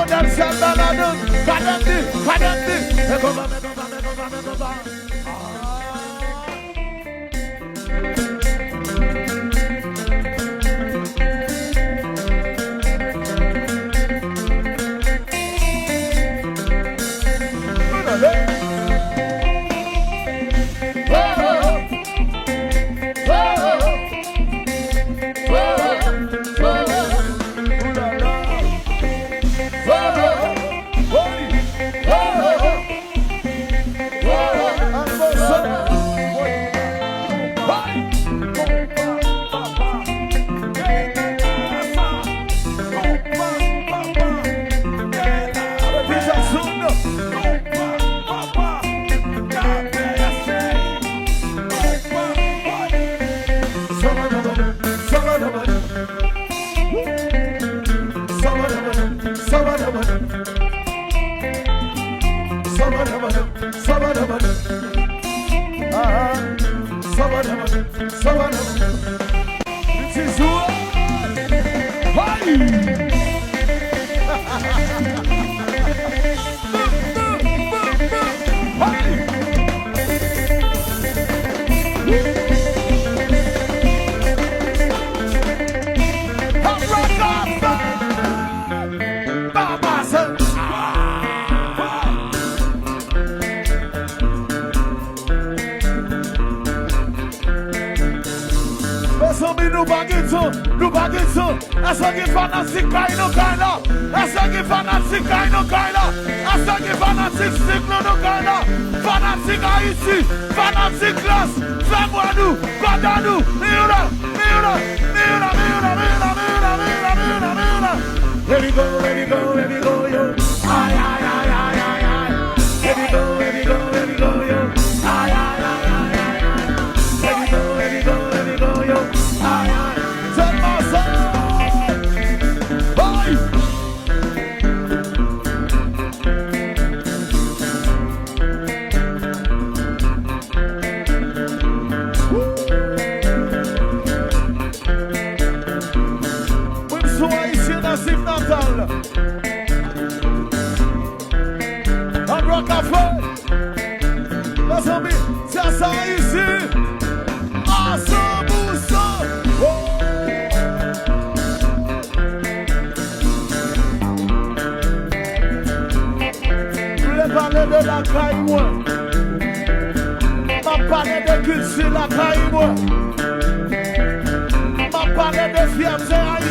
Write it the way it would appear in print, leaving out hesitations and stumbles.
know them shall balance. Kadamdi. Megova. Essa que fanatic cai no cai lá. Essa que fanatic cai no cai lá. Essa que fanatic ciclo no cai lá. Fanatic Haïti, fanatic classe. Fais-moi-nous, Guadalou, Miura. Let me go, yo. Ay, Let me go, yo. Ay. Let me go, yo. Ay. Tell myself. De la caille-moi, m'a parlé de culture la caille-moi, m'a parlé de fierté.